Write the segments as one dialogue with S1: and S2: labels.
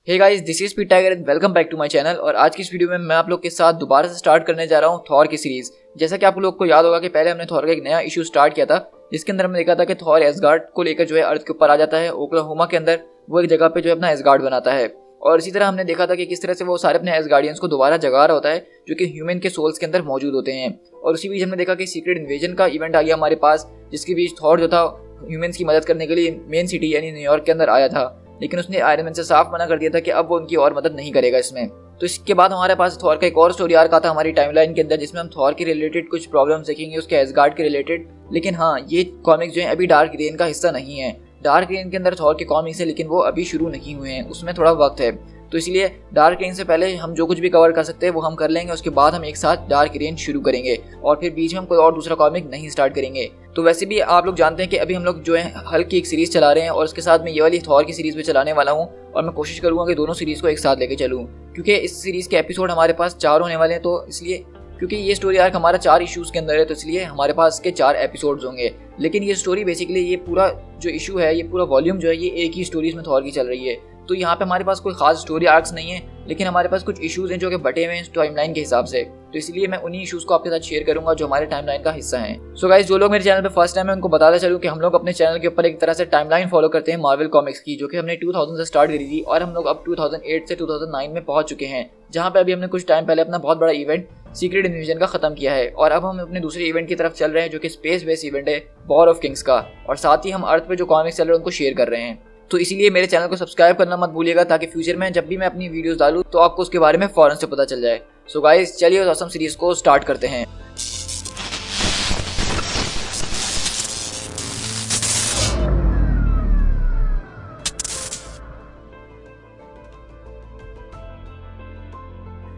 S1: Hey guys, this is Pete Tiger and welcome back to my channel. और आज की इस वीडियो में मैं आप लोग के साथ दोबारा से स्टार्ट करने जा रहा हूँ थॉर की सीरीज। जैसा कि आप लोग को याद होगा कि पहले हमने थॉर का एक नया इशू स्टार्ट किया था, जिसके अंदर हमने देखा था कि थॉर एसगार्ड को लेकर जो है अर्थ के ऊपर आ जाता है। ओक्लाहोमा के अंदर वो एक जगह पे जो है अपना एसगार्ड बनाता है, और इसी तरह हमने देखा था कि किस तरह से वो सारे अपने एसगार्डियंस को दोबारा जगा रहा होता है, जो कि ह्यूमन के सोल्स के अंदर मौजूद होते हैं। और उसी बीच हमने देखा कि सीक्रेट इन्वेजन का इवेंट आ गया हमारे पास, जिसके बीच थॉर जो था ह्यूमंस की मदद करने के लिए मेन सिटी यानी न्यूयॉर्क के अंदर आया था, लेकिन उसने आयरन मैन से साफ मना कर दिया था कि अब वो उनकी और मदद नहीं करेगा इसमें। तो इसके बाद हमारे पास थॉर का एक और स्टोरी आर्क आता है हमारी टाइमलाइन के अंदर, जिसमें हम थॉर के रिलेटेड कुछ प्रॉब्लम्स देखेंगे उसके एसगार्ड के रिलेटेड। लेकिन हाँ, ये कॉमिक्स जो है अभी डार्क रेन का हिस्सा नहीं है। डार्क रेन के अंदर थॉर के कॉमिक्स है, लेकिन वो अभी शुरू नहीं हुए हैं, उसमें थोड़ा वक्त है। तो इसलिए डार्क रेन से पहले हम जो कुछ भी कवर कर सकते हैं वो हम कर लेंगे। उसके बाद हम एक साथ डार्क रेन शुरू करेंगे, और फिर बीच में हम कोई और दूसरा कॉमिक नहीं स्टार्ट करेंगे। तो वैसे भी आप लोग जानते हैं कि अभी हम लोग जो है हल्क की एक सीरीज चला रहे हैं, और उसके साथ मैं ये वाली थॉर की सीरीज भी चलाने वाला हूँ। और मैं कोशिश करूँगा कि दोनों सीरीज को एक साथ लेके चलूँ, क्योंकि इस सीरीज के एपिसोड हमारे पास 4 होने वाले हैं। तो इसलिए क्योंकि ये स्टोरी आर्क हमारा 4 इश्यूज के अंदर है, तो इसलिए हमारे पास इसके 4 एपिसोड्स होंगे। लेकिन ये स्टोरी बेसिकली ये पूरा जो इशू है, ये पूरा वॉल्यूम जो है, ये एक ही स्टोरीज में थॉर की चल रही है। तो यहाँ पे हमारे पास कोई खास स्टोरी आर्क्स नहीं है, लेकिन हमारे पास कुछ इश्यूज हैं जो कि बटे हुए हैं टाइमलाइन के हिसाब से। तो इसलिए मैं उन्हीं इश्यूज को आपके साथ शेयर करूंगा जो हमारे टाइमलाइन का हिस्सा हैं। सो गाइस, जो लोग मेरे चैनल पे फर्स्ट टाइम है उनको बताता चलूं कि हम लोग अपने चैनल के ऊपर एक तरह से टाइमलाइन फॉलो करते हैं मार्वल कॉमिक्स की, जो कि हमने 2000 से स्टार्ट करी थी, और हम लोग अब 2008 से 2009 में पहुंच चुके हैं, जहाँ पे अभी हमने कुछ टाइम पहले अपना बहुत बड़ा इवेंट सीक्रेट इन्वेजन का खत्म किया है। और अब हम अपने दूसरे इवेंट की तरफ चल रहे हैं, जो कि स्पेस बेस्ड इवेंट है वॉर ऑफ किंग्स का। और साथ ही हम अर्थ पे जो कॉमिक्स चल रहे हैं उनको शेयर कर रहे हैं। तो इसीलिए मेरे चैनल को सब्सक्राइब करना मत भूलिएगा, ताकि फ्यूचर में जब भी मैं अपनी वीडियोस डालूं तो आपको उसके बारे में फौरन से पता चल जाए। सो गाइस, चलिए उस ऑसम सीरीज को स्टार्ट करते हैं।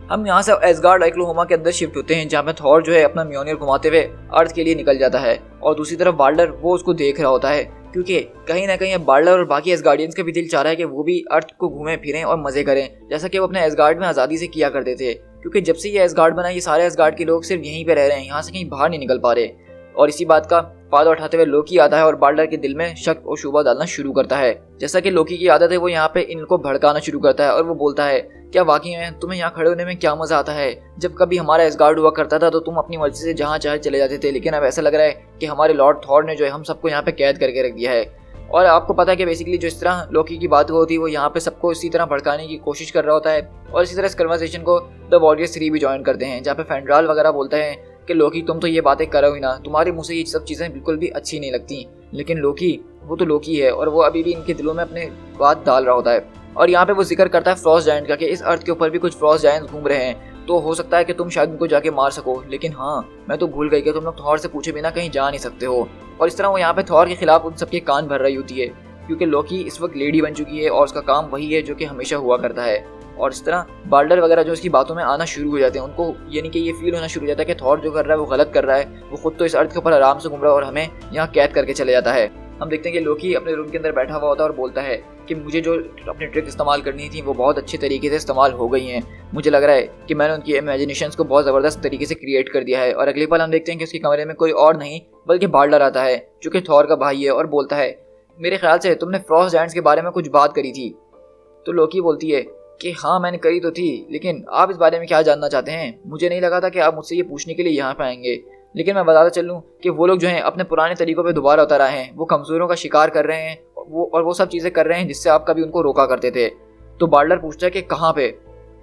S1: हम यहाँ से एसगार्ड ओक्लाहोमा के अंदर शिफ्ट होते हैं, जहाँ पे थॉर जो है अपना म्योनियर घुमाते हुए अर्थ के लिए निकल जाता है, और दूसरी तरफ बाल्डर वो उसको देख रहा होता है, क्योंकि कहीं ना कहीं बाल्डर और बाकी एसगार्डियंस का भी दिल चाह रहा है कि वो भी अर्थ को घूमें फिरें और मजे करें, जैसा कि वो अपने एसगार्ड में आज़ादी से किया करते थे। क्योंकि जब से ये एसगार्ड बना, ये सारे एसगार्ड के लोग सिर्फ यहीं पे रह रहे हैं, यहाँ से कहीं बाहर नहीं निकल पा रहे। और इसी बात का फायदा उठाते हुए लोकी आता है और बाल्डर के दिल में शक और शुबा डालना शुरू करता है। जैसा कि लोकी की आदत है, वो यहाँ पे इनको भड़काना शुरू करता है, और वो बोलता है, क्या वाकई में तुम्हें यहाँ खड़े होने में क्या मजा आता है? जब कभी हमारा एसगार्ड हुआ करता था तो तुम अपनी मर्जी से जहाँ चाहे चले जाते थे, लेकिन अब ऐसा लग रहा है कि हमारे लॉर्ड थॉर ने जो है हम सबको यहाँ पे कैद करके रख दिया है। और आपको पता है कि बेसिकली जो इस तरह लोकी की बात होती है, वो यहाँ पे सबको इसी तरह भड़काने की कोशिश कर रहा होता है। और इसी तरह इस कन्वर्सेशन को द वॉरियर्स 3 भी ज्वाइन करते हैं, जहाँ पे फेंड्राल वगैरह बोलते हैं कि लोकी, तुम तो ये बातें करो ही ना, तुम्हारे मुंह से ये सब चीज़ें बिल्कुल भी अच्छी नहीं लगती। लेकिन लोकी, वो तो लोकी है, और वो अभी भी इनके दिलों में अपने बात डाल रहा होता है। और यहाँ पे वो जिक्र करता है फ्रॉस्ट जायंट का, कि इस अर्थ के ऊपर भी कुछ फ्रॉस्ट जायंट्स घूम रहे हैं, तो हो सकता है कि तुम शायद उनको जाके मार सको। लेकिन हाँ, मैं तो भूल गई कि तुम लोग थॉर से पूछे बिना कहीं जा नहीं सकते हो। और इस तरह वो यहाँ पे थॉर के खिलाफ उन सबके कान भर रही होती है, क्योंकि लोकी इस वक्त लेडी बन चुकी है, और उसका काम वही है जो कि हमेशा हुआ करता है। और इस तरह बाल्डर वगैरह जो इसकी बातों में आना शुरू हो जाते हैं, उनको यानी कि ये फील होना शुरू हो जाता है कि थॉर जो कर रहा है वो गलत कर रहा है, वो खुद तो इस अर्थ के ऊपर आराम से घूम रहा है और हमें यहाँ कैद करके चले जाता है। हम देखते हैं कि लोकी अपने रूम के अंदर बैठा हुआ होता है और बोलता है कि मुझे जो अपनी ट्रिक इस्तेमाल करनी थी वो बहुत अच्छे तरीके से इस्तेमाल हो गई हैं। मुझे लग रहा है कि मैंने उनकी इमेजिनेशंस को बहुत ज़बरदस्त तरीके से क्रिएट कर दिया है। और अगले पल हम देखते हैं कि उसके कमरे में कोई और नहीं बल्कि बाल्डर आता है, जो कि थॉर का भाई है, और बोलता है, मेरे ख्याल से तुमने फ्रॉस्ट जायंट्स के बारे में कुछ बात करी थी। तो लोकी बोलती है कि हाँ, मैंने करी तो थी, लेकिन आप इस बारे में क्या जानना चाहते हैं? मुझे नहीं लगा था कि आप मुझसे ये पूछने के लिए यहाँ पे आएंगे। लेकिन मैं बताता चलूँ कि वो लोग जो हैं अपने पुराने तरीकों पे दोबारा उतर आए हैं, वो कमज़ोरों का शिकार कर रहे हैं, वो सब चीज़ें कर रहे हैं जिससे आप कभी उनको रोका करते थे। तो बाल्डर पूछता है कि कहाँ पे?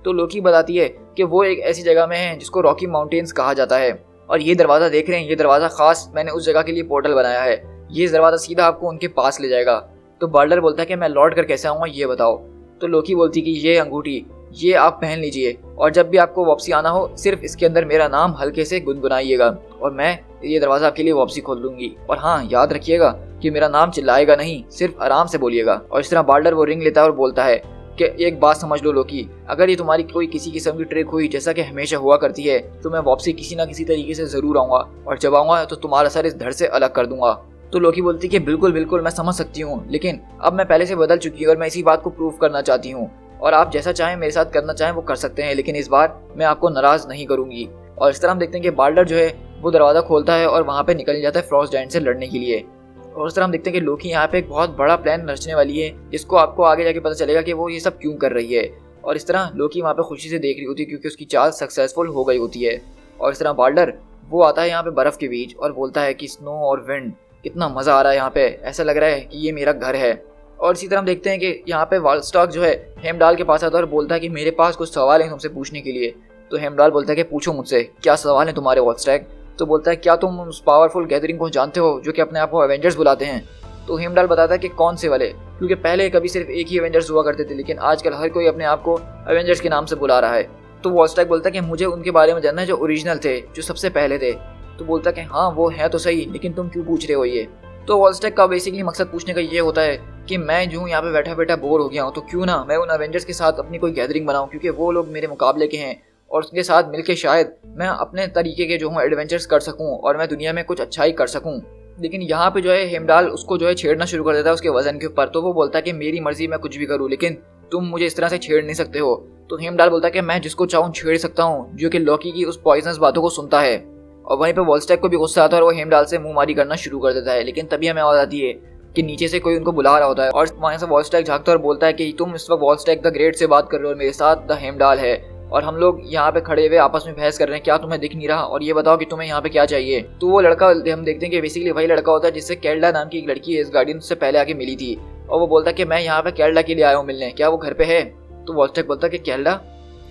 S1: तो लोकी बताती है कि वो एक ऐसी जगह में है जिसको रॉकी माउंटेन्स कहा जाता है, और ये दरवाज़ा देख रहे हैं, ये दरवाज़ा ख़ास मैंने उस जगह के लिए पोर्टल बनाया है, ये दरवाज़ा सीधा आपको उनके पास ले जाएगा। तो बाल्डर बोलता है कि मैं लौट कर कैसे आऊँगा, ये बताओ। तो लोकी बोलती है कि ये अंगूठी, ये आप पहन लीजिए, और जब भी आपको वापसी आना हो सिर्फ इसके अंदर मेरा नाम हल्के से गुनगुनाइएगा, और मैं ये दरवाज़ा आपके लिए वापसी खोल दूंगी। और हाँ, याद रखिएगा कि मेरा नाम चिल्लाएगा नहीं, सिर्फ आराम से बोलिएगा। और इस तरह बाल्डर वो रिंग लेता है और बोलता है कि एक बात समझ लो लोकी, अगर ये तुम्हारी कोई किसी किस्म की ट्रिक हुई जैसा कि हमेशा हुआ करती है, तो मैं वापसी किसी ना किसी तरीके से ज़रूर आऊँगा, और जब आऊँगा तो तुम्हारा सर इस धड़ से अलग कर दूंगा। तो लोकी बोलती कि बिल्कुल बिल्कुल, मैं समझ सकती हूँ, लेकिन अब मैं पहले से बदल चुकी हूँ और मैं इसी बात को प्रूव करना चाहती हूँ, और आप जैसा चाहें मेरे साथ करना चाहें वो कर सकते हैं, लेकिन इस बार मैं आपको नाराज़ नहीं करूँगी। और इस तरह हम देखते हैं कि बाल्डर जो है वो दरवाज़ा खोलता है और वहाँ पे निकल जाता है फ्रॉस्ट जायंट से लड़ने के लिए। और उस तरह हम देखते हैं कि लोकी यहाँ पे एक बहुत बड़ा प्लान रचने वाली है, जिसको आपको आगे जाके पता चलेगा कि वो ये सब क्यों कर रही है। और इस तरह लोकी वहाँ पे खुशी से देख रही होती है क्योंकि उसकी चाल सक्सेसफुल हो गई होती है। और इस तरह बाल्डर वो आता है यहाँ पे बर्फ के बीच और बोलता है कि स्नो और विंड, कितना मजा आ रहा है यहाँ पे, ऐसा लग रहा है कि ये मेरा घर है। और इसी तरह हम देखते हैं कि यहाँ पे वॉलस्टॉक जो है हेमडाल के पास आता है और बोलता है कि मेरे पास कुछ सवाल हैं तुमसे पूछने के लिए। तो हेमडाल बोलता है कि पूछो मुझसे, क्या सवाल है तुम्हारे वॉलस्टॉक। तो बोलता है क्या तुम उस पावरफुल गैदरिंग को जानते हो जो कि अपने आप को एवेंजर्स बुलाते हैं। तो हेमडाल बताता है कि कौन से वाले, क्योंकि पहले कभी सिर्फ एक ही एवेंजर्स हुआ करते थे, लेकिन आजकल हर कोई अपने आप को एवेंजर्स के नाम से बुला रहा है। तो वॉलस्टॉक बोलता है कि मुझे उनके बारे में जानना है जो ओरिजिनल थे, जो सबसे पहले थे। तो बोलता है कि हाँ वो है तो सही, लेकिन तुम क्यों पूछ रहे हो ये। तो वॉलस्टॉक का बेसिकली मकसद पूछने का ये होता है कि मैं जो यहाँ पे बैठा बैठा बोर हो गया हूँ, तो क्यों ना मैं उन एवेंजर्स के साथ अपनी कोई गैदरिंग बनाऊँ, क्योंकि वो लोग मेरे मुकाबले के हैं और उनके साथ मिलके शायद मैं अपने तरीके के जो हूँ एडवेंचर्स कर सकूँ और मैं दुनिया में कुछ अच्छाई कर सकूँ। लेकिन यहाँ पे जो है हेमडाल उसको जो है छेड़ना शुरू कर देता है उसके वजन के ऊपर। तो वो बोलता है कि मेरी मर्जी, मैं कुछ भी करूँ, लेकिन तुम मुझे इस तरह से छेड़ नहीं सकते हो। तो हेमडाल बोलता है कि मैं जिसको चाहूँ छेड़ सकता हूँ, जो कि लॉकी की उस पॉइजनस बातों को सुनता है। और वहीं पे वॉलस्टॉक को भी गुस्सा आता है और वो हेमडाल से मुंहमारी करना शुरू कर देता है। लेकिन तभी हमें आवाज आती है कि नीचे से कोई उनको बुला रहा होता है और वहाँ से वॉलस्टॉक झांकता है और बोलता है कि तुम इस वक्त वॉलस्टॉक द ग्रेट से बात कर रहे हो और मेरे साथ द हेमडाल है और हम लोग यहाँ पे खड़े हुए आपस में बहस कर रहे हैं, क्या तुम्हें दिख नहीं रहा, और ये बताओ कि तुम्हें यहाँ पे क्या चाहिए। तो वो लड़का हम देखते हैं कि बेसिकली वही लड़का होता है जिससे कैल्डा नाम की एक लड़की इस गार्डियन से पहले आके मिली थी। और वो बोलता है कि मैं यहाँ पे कैल्डा के लिए आया हूँ मिलने, क्या वो घर पे है। तो वॉलस्टॉक बोलता है कि कैल्डा,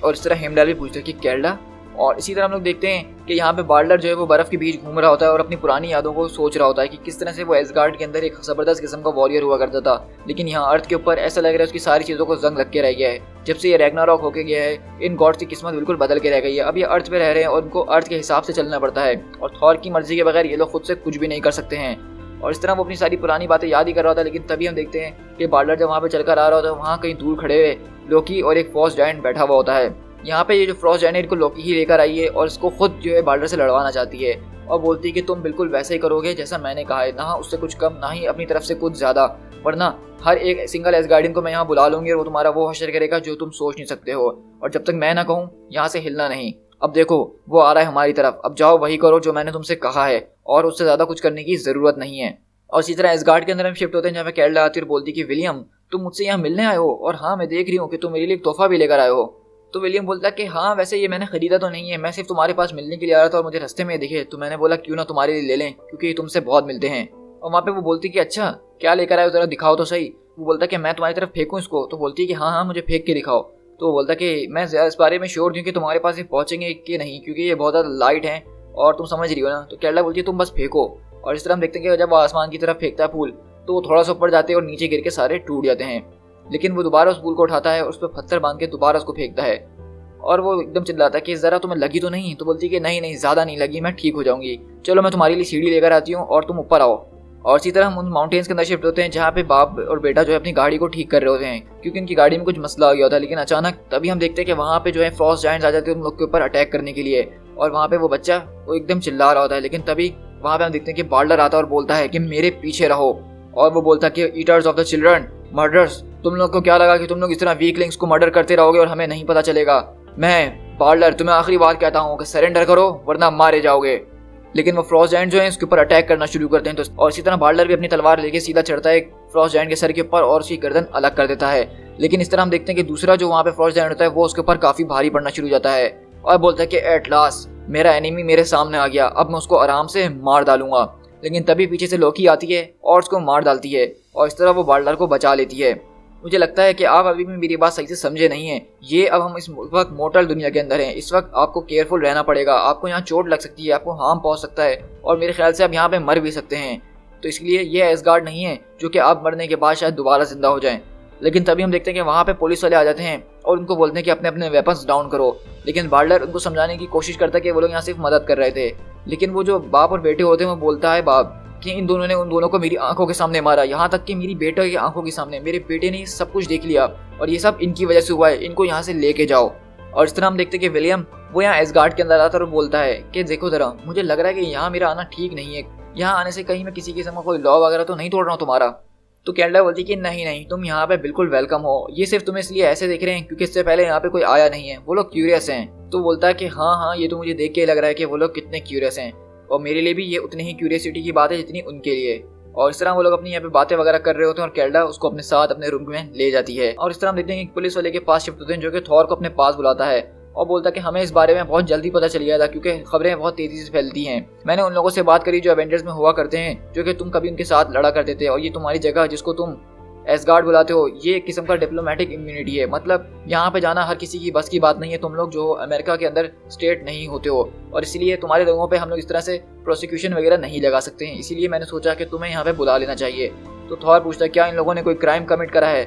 S1: और इस तरह हेमडाल भी पूछता है कि कैल्डा। और इसी तरह हम लोग देखते हैं कि यहाँ पे बाल्डर जो है वो बर्फ के बीच घूम रहा होता है और अपनी पुरानी यादों को सोच रहा होता है कि किस तरह से वो एसगार्ड के अंदर एक जबरदस्त किस्म का वॉरियर हुआ करता था, लेकिन यहाँ अर्थ के ऊपर ऐसा लग रहा है उसकी सारी चीजों को जंग लग के रह गया है। जब से ये रैग्नारॉक होके गया है, इन गॉड्स की किस्मत बिल्कुल बदल के रह गई है। अब ये अर्थ पे रह रहे हैं और उनको अर्थ के हिसाब से चलना पड़ता है और थॉर की मर्जी के बगैर ये लोग खुद से कुछ भी नहीं कर सकते हैं। और इस तरह वो अपनी सारी पुरानी बातें याद ही कर रहा था। लेकिन तभी हम देखते हैं कि बाल्डर जब वहाँ पे चलकर आ रहा होता है, वहाँ कहीं दूर खड़े हुए लोकी और एक फ्रॉस्ट जायंट बैठा हुआ होता है। यहाँ पे ये जो फ्रॉस्ट जायंट इनको लोकी ही लेकर आई है और इसको खुद जो है बाल्डर से लड़वाना चाहती है और बोलती है कि तुम बिल्कुल वैसे ही करोगे जैसा मैंने कहा है, ना उससे कुछ कम, ना ही अपनी तरफ से कुछ ज्यादा, वरना हर एक सिंगल एसगार्डियन को मैं यहाँ बुला लूंगी और वो तुम्हारा वो हश्र करेगा जो तुम सोच नहीं सकते हो, और जब तक मैं ना कहूँ यहाँ से हिलना नहीं। अब देखो वो आ रहा है हमारी तरफ, अब जाओ वही करो जो मैंने तुमसे कहा है और उससे ज्यादा कुछ करने की जरूरत नहीं है। और इसी तरह एसगार्ड के अंदर हम शिफ्ट होते हैं जहाँ पे कैल्डा आती है और बोलती कि विलियम तुम मुझसे यहाँ मिलने आए हो, और हाँ मैं देख रही हूँ कि तुम मेरे लिए एक तोहफा भी लेकर आए हो। तो विलियम बोलता है कि हाँ वैसे ये मैंने खरीदा तो नहीं है, मैं सिर्फ तुम्हारे पास मिलने के लिए आ रहा था और मुझे रास्ते में दिखे तो मैंने बोला क्यों ना तुम्हारे लिए ले लें, क्योंकि ये तुमसे बहुत मिलते हैं। और वहाँ पे वो बोलती कि अच्छा क्या लेकर आए हो, जरा दिखाओ तो सही। वो बोलता कि मैं तुम्हारी तरफ फेंकूं इसको। तो बोलती है कि हाँ हाँ मुझे फेंक के दिखाओ। तो वो बोलता कि मैं इस बारे में श्योर हूँ कि तुम्हारे पास ये पहुंचेंगे कि नहीं, क्योंकि ये बहुत ज़्यादा लाइट है और तुम समझ रही हो ना। तो कैल्डा बोलती है तुम बस फेंको। और इस तरह हम देखते हैं कि जब वो आसमान की तरफ फेंकता है फूल, तो वो थोड़ा सा ऊपर जाते हैं और नीचे गिर के सारे टूट जाते हैं। लेकिन वो दोबारा उस फूल को उठाता है और उस पर पत्थर बांध के दोबारा उसको फेंकता है और वो एकदम चिल्लाता है कि जरा तुम्हें लगी तो नहीं। तो बोलती है कि नहीं नहीं ज़्यादा नहीं लगी, मैं ठीक हो जाऊंगी, चलो मैं तुम्हारे लिए सीढ़ी लेकर आती हूँ और तुम ऊपर आओ। और इसी तरह हम उन माउंटेन्स के अंदर शिफ्ट होते हैं जहाँ पे बाप और बेटा जो है अपनी गाड़ी को ठीक कर रहे होते हैं, क्योंकि उनकी गाड़ी में कुछ मसला हो गया होता है। लेकिन अचानक तभी हम देखते हैं कि वहाँ पे जो है फ्रॉस्ट जायंट्स आ जाते हैं उन लोग के ऊपर अटैक करने के लिए, और वहाँ पे वो बच्चा वो एकदम चिल्ला रहा होता है। लेकिन तभी वहाँ पे हम देखते हैं कि बाल्डर आता है और बोलता है कि मेरे पीछे रहो, और वो बोलता है कि eaters of the children, murders, तुम लोग को क्या लगा कि तुम लोग इस तरह वीकलिंग्स को मर्डर करते रहोगे और हमें नहीं पता चलेगा। मैं बाल्डर तुम्हें आखिरी बार कहता हूँ कि सरेंडर करो वरना मारे जाओगे। लेकिन वो फ्रॉस्ट जायंट जो है उसके ऊपर अटैक करना शुरू करते हैं। तो और इसी तरह बाल्डर भी अपनी तलवार लेके सीधा चढ़ता है फ्रॉस्ट जायंट के सर के ऊपर और उसकी गर्दन अलग कर देता है। लेकिन इस तरह हम देखते हैं कि दूसरा जो वहाँ पे फ्रॉस्ट जायंट होता है वो उसके ऊपर काफी भारी पड़ना शुरू हो जाता है और बोलता है कि एट लास्ट मेरा एनिमी मेरे सामने आ गया, अब मैं उसको आराम से मार डालूंगा। लेकिन तभी पीछे से लोकी आती है और उसको मार डालती है और इस तरह वो बाल्डर को बचा लेती है। मुझे लगता है कि आप अभी भी मेरी बात सही से समझे नहीं हैं। ये अब हम इस वक्त मोर्टल दुनिया के अंदर हैं। इस वक्त आपको केयरफुल रहना पड़ेगा, आपको यहाँ चोट लग सकती है, आपको हार्म पहुँच सकता है और मेरे ख्याल से आप यहाँ पे मर भी सकते हैं। तो इसलिए ये एसगार्ड नहीं है जो कि आप मरने के बाद शायद दोबारा जिंदा हो जाएं। लेकिन तभी हम देखते हैं कि वहाँ पे पुलिस वाले आ जाते हैं और उनको बोलते हैं कि अपने अपने वेपन्स डाउन करो। लेकिन बाल्डर उनको समझाने की कोशिश करता है कि वो लोग यहाँ सिर्फ मदद कर रहे थे। लेकिन वो जो बाप और बेटे होते हैं वो बोलता है बाप कि इन दोनों ने उन दोनों को मेरी आंखों के सामने मारा, यहाँ तक कि मेरी बेटे की आंखों के सामने। मेरे बेटे ने सब कुछ देख लिया और ये सब इनकी वजह से हुआ है, इनको यहाँ से लेके जाओ। और इस तरह हम देखते हैं कि विलियम वो यहाँ एसगार्ड के अंदर आता है और बोलता है कि देखो जरा, मुझे लग रहा है कि यहाँ मेरा आना ठीक नहीं है, यहाँ आने से कहीं मैं किसी किस्म का कोई लॉ वगैरह तो नहीं तोड़ रहा हूँ तुम्हारा। तो कैल्डा बोलती कि नहीं नहीं, तुम यहाँ पे बिल्कुल वेलकम हो, ये सिर्फ तुम इसलिए ऐसे देख रहे हैं क्योंकि इससे पहले यहाँ पे कोई आया नहीं है, वो लोग क्यूरियस हैं। तो बोलता है कि हाँ हाँ, ये तो मुझे देख के लग रहा है कि वो लोग कितने क्यूरियस हैं और मेरे लिए भी ये उतनी ही क्यूरियसिटी की बात है जितनी उनके लिए। और इस तरह वो लोग अपनी यहाँ पे बातें वगैरह कर रहे होते हैं और कैल्डा उसको अपने साथ अपने रूम में ले जाती है। और इस तरह हम देखते हैं कि पुलिस वाले के पास शिफ्ट होते हैं जो कि थॉर को अपने पास बुलाता है और बोलता है कि हमें इस बारे में बहुत जल्दी पता चल गया था क्योंकि खबरें बहुत तेजी से फैलती हैं। मैंने उन लोगों से बात करी जो एवेंजर्स में हुआ करते हैं, जो कि तुम कभी उनके साथ लड़ा करते थे, और ये तुम्हारी जगह जिसको तुम एसगार्ड बुलाते हो ये एक किस्म का डिप्लोमेटिक इम्यूनिटी है। मतलब यहाँ पे जाना हर किसी की बस की बात नहीं है। तुम लोग जो अमेरिका के अंदर स्टेट नहीं होते हो और इसीलिए तुम्हारे लोगों पे हम लोग इस तरह से प्रोसिक्यूशन वगैरह नहीं लगा सकते हैं। इसीलिए मैंने सोचा कि तुम्हें यहाँ पे बुला लेना चाहिए। तो थॉर पूछता है क्या इन लोगों ने कोई क्राइम कमिट करा है?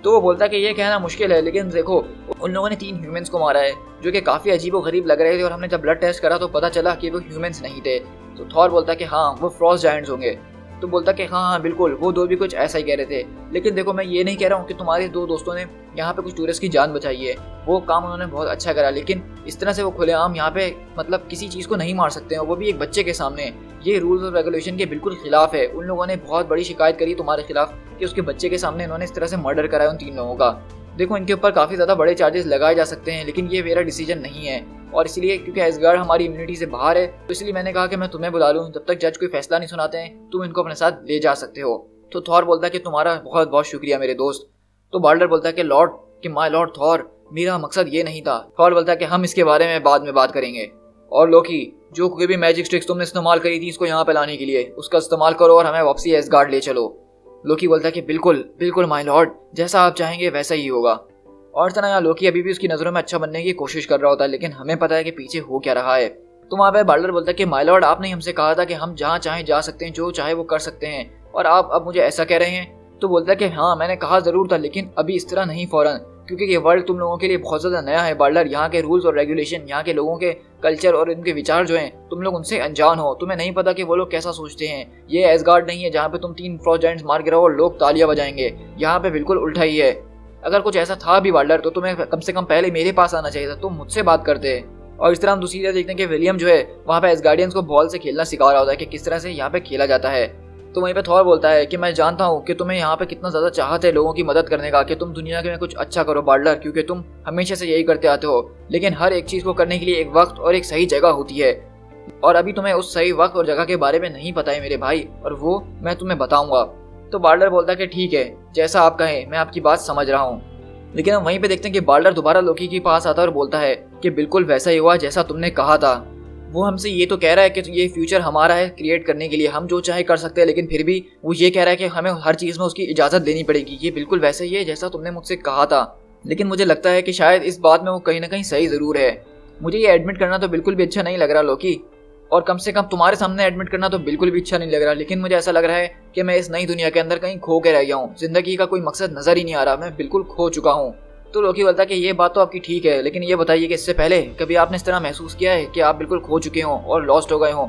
S1: तो वो बोलता है कि ये कहना मुश्किल है, लेकिन देखो उन लोगों ने 3 ह्यूमंस को मारा है जो कि काफ़ी अजीबोगरीब लग रहे थे और हमने जब ब्लड टेस्ट करा तो पता चला कि वो ह्यूमंस नहीं थे। तो थॉर बोलता है कि हाँ वो फ्रॉस्ट जायंट्स होंगे। तो बोलता कि हाँ बिल्कुल वो 2 भी कुछ ऐसा ही कह रहे थे। लेकिन देखो मैं ये नहीं कह रहा हूँ कि तुम्हारे 2 दोस्तों ने यहाँ पे कुछ टूरिस्ट की जान बचाई है, वो काम उन्होंने बहुत अच्छा करा, लेकिन इस तरह से वो खुलेआम यहाँ पे मतलब किसी चीज़ को नहीं मार सकते हैं, वो भी एक बच्चे के सामने। ये रूल्स और रेगुलेशन के बिल्कुल खिलाफ है। उन लोगों ने बहुत बड़ी शिकायत करी तुम्हारे खिलाफ कि उसके बच्चे के सामने इन्होंने इस तरह से मर्डर कराया उन 3 लोगों का। देखो इनके ऊपर काफ़ी ज़्यादा बड़े चार्जेस लगाए जा सकते हैं, लेकिन ये मेरा डिसीजन नहीं है और इसलिए क्योंकि एसगार्ड हमारी इम्यूनिटी से बाहर है तो इसलिए मैंने कहा कि मैं तुम्हें बुला लूँ। जब तक जज कोई फैसला नहीं सुनाते हैं तुम इनको अपने साथ ले जा सकते हो। तो थॉर बोलता है कि तुम्हारा बहुत बहुत शुक्रिया मेरे दोस्त। तो बाल्डर बोलता है कि लॉर्ड कि माय लॉर्ड थॉर मेरा मकसद ये नहीं था। थॉर बोलता है कि हम इसके बारे में बाद में बात करेंगे। और लोकी जो कोई भी मैजिक ट्रिक्स तुमने इस्तेमाल करी थी इसको यहाँ पे लाने के लिए उसका इस्तेमाल करो और हमें वापसी एसगार्ड ले चलो। लोकी बोलता है कि बिल्कुल बिल्कुल माय लॉर्ड, जैसा आप चाहेंगे वैसा ही होगा। और तरह यहाँ लोकी अभी भी उसकी नज़रों में अच्छा बनने की कोशिश कर रहा होता है, लेकिन हमें पता है कि पीछे हो क्या रहा है। तो वहाँ पे बाल्डर बोलता है कि माय लॉर्ड आपने हमसे कहा था कि हम जहाँ चाहें जा सकते हैं, जो चाहे वो कर सकते हैं, और आप अब मुझे ऐसा कह रहे हैं। तो बोलता है कि हाँ मैंने कहा ज़रूर था, लेकिन अभी इस तरह नहीं फ़ौरन, क्योंकि ये वर्ल्ड तुम लोगों के लिए बहुत ज़्यादा नया है बाल्डर। यहाँ के रूल्स और रेगुलेशन, यहाँ के लोगों के कल्चर और इनके विचार जो हैं तुम लोग उनसे अनजान हो। तुम्हें नहीं पता कि वो लोग कैसा सोचते हैं। ये एसगार्ड नहीं है जहाँ पे तुम 3 फ्रॉस्ट जायंट्स मार गिराओ और लोग तालियां बजाएंगे। यहाँ पे बिल्कुल उल्टा ही है। अगर कुछ ऐसा था भी बाल्डर तो तुम्हें कम से कम पहले मेरे पास आना चाहिए था, तुम मुझसे बात करते। और इस तरह हम दूसरी तरफ देखते हैं कि विलियम जो है वहाँ पे एसगार्डियंस को बॉल से खेलना सिखा रहा होता है कि किस तरह से यहाँ पे खेला जाता है। तो वहीं पे थॉर बोलता है कि मैं जानता हूँ कि तुम्हें यहाँ पे कितना ज़्यादा चाहत है लोगों की मदद करने का, कि तुम दुनिया के में कुछ अच्छा करो बाल्डर, क्योंकि तुम हमेशा से यही करते आते हो। लेकिन हर एक चीज़ को करने के लिए एक वक्त और एक सही जगह होती है, और अभी तुम्हें उस सही वक्त और जगह के बारे में नहीं पता है मेरे भाई, और वो मैं तुम्हें बताऊंगा। तो बाल्डर बोलता है कि ठीक है जैसा आप कहें, मैं आपकी बात समझ रहा हूँ। लेकिन हम वहीं पे देखते हैं कि बाल्डर दोबारा लोकी के पास आता है और बोलता है कि बिल्कुल वैसा ही हुआ जैसा तुमने कहा था। वो हमसे ये तो कह रहा है कि ये फ्यूचर हमारा है क्रिएट करने के लिए, हम जो चाहे कर सकते हैं, लेकिन फिर भी वो ये कह रहा है कि हमें हर चीज़ में उसकी इजाज़त लेनी पड़ेगी। ये बिल्कुल वैसा ही है जैसा तुमने मुझसे कहा था। लेकिन मुझे लगता है कि शायद इस बात में वो कहीं ना कहीं सही ज़रूर है। मुझे ये एडमिट करना तो बिल्कुल भी अच्छा नहीं लग रहा लोकी, और कम से कम तुम्हारे सामने एडमिट करना तो बिल्कुल भी अच्छा नहीं लग रहा। लेकिन मुझे ऐसा लग रहा है कि मैं इस नई दुनिया के अंदर कहीं खो के रह गया हूँ। जिंदगी का कोई मकसद नज़र ही नहीं आ रहा, मैं बिल्कुल खो चुका हूँ। तो लोकी बोलता है कि ये बात तो आपकी ठीक है, लेकिन ये बताइए कि इससे पहले कभी आपने इस तरह महसूस किया है कि आप बिल्कुल खो चुके हों और लॉस्ट हो गए हों?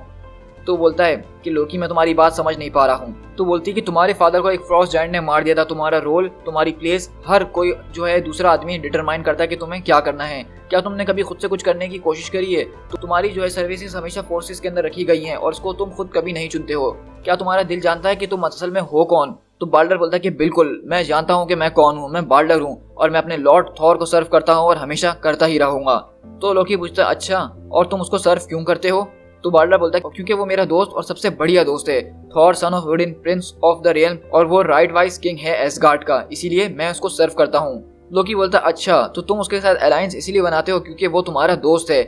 S1: तो बोलता है कि लोकी मैं तुम्हारी बात समझ नहीं पा रहा हूँ। तो बोलती है कि तुम्हारे फादर को एक फ्रॉस्ट जायंट ने मार दिया था। तुम्हारा रोल, तुम्हारी प्लेस, हर कोई जो है दूसरा आदमी डिटरमाइन करता है कि तुम्हें क्या करना है। क्या तुमने कभी खुद से कुछ करने की कोशिश करी है? तो तुम्हारी जो है सर्विसेज हमेशा फोर्सेस के अंदर रखी गई हैं और उसको तुम खुद कभी नहीं चुनते हो। क्या तुम्हारा दिल जानता है कि तुम असल में हो कौन? तो बाल्डर बोलता है कि बिल्कुल मैं जानता हूँ कि मैं कौन हूँ, मैं बाल्डर हूँ और मैं अपने लॉर्ड थॉर को सर्व करता हूँ और हमेशा करता ही रहूंगा। तो लोकी पूछता है अच्छा, और तुम उसको सर्व क्यों करते हो? तो बाल्डर बोलता है क्योंकि वो मेरा दोस्त और सबसे बढ़िया दोस्त है। Thor son of Odin, Prince of the realm, और वो राइट वाइज किंग है एसगार्ड का, इसीलिए मैं उसको सर्व करता हूँ। लोकी बोलता है अच्छा, तो तुम उसके साथ अलायंस इसलिए बनाते हो क्योंकि वो तुम्हारा दोस्त है,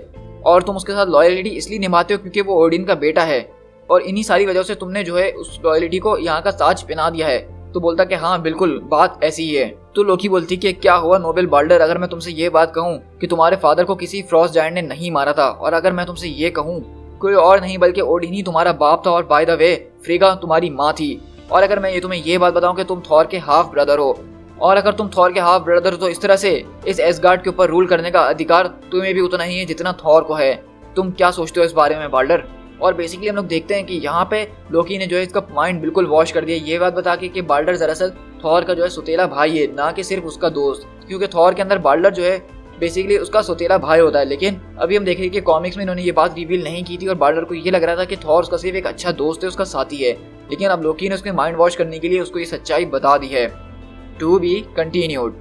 S1: और तुम उसके साथ लॉयल्टी इसलिए निभाते हो क्योंकि वो ओडिन का बेटा है, और इन्हीं सारी वजह से तुमने जो है उस लॉयल्टी को यहाँ का ताज पहना दिया है। तो बोलता कि हाँ बिल्कुल बात ऐसी ही है। तो लोकी बोलती कि क्या हुआ नोबेल बाल्डर, अगर मैं तुमसे ये बात कहूँ कि तुम्हारे फादर को किसी फ्रॉस्ट जायंट ने नहीं मारा था, और अगर मैं तुमसे ये कहूँ कोई और नहीं बल्कि ओडिन ही तुम्हारा बाप था, और बाय द वे फ्रीगा तुम्हारी माँ थी, और अगर मैं तुम्हें ये बात बताऊं कि तुम थॉर के हाफ ब्रदर हो, और अगर तुम थॉर के हाफ ब्रदर हो तो इस तरह से इस एसगार्ड के ऊपर रूल करने का अधिकार तुम्हें भी उतना ही है जितना थॉर को है। तुम क्या सोचते हो इस बारे में बाल्डर? और बेसिकली हम लोग देखते हैं कि यहाँ पे लोकी ने जो है इसका माइंड बिल्कुल वॉश कर दिया, ये बात बता के कि बाल्डर दरअसल थॉर का जो है सुतेला भाई है, ना कि सिर्फ उसका दोस्त, क्योंकि थॉर के अंदर बाल्डर जो है बेसिकली उसका सुतेला भाई होता है। लेकिन अभी हम देखेंगे कि कॉमिक्स में इन्होंने ये बात रिवील नहीं की थी और बाल्डर को ये लग रहा था कि थॉर उसका सिर्फ एक अच्छा दोस्त है, उसका साथी है। लेकिन अब लोकी ने उसके माइंड वॉश करने के लिए उसको ये सच्चाई बता दी है। To be continued.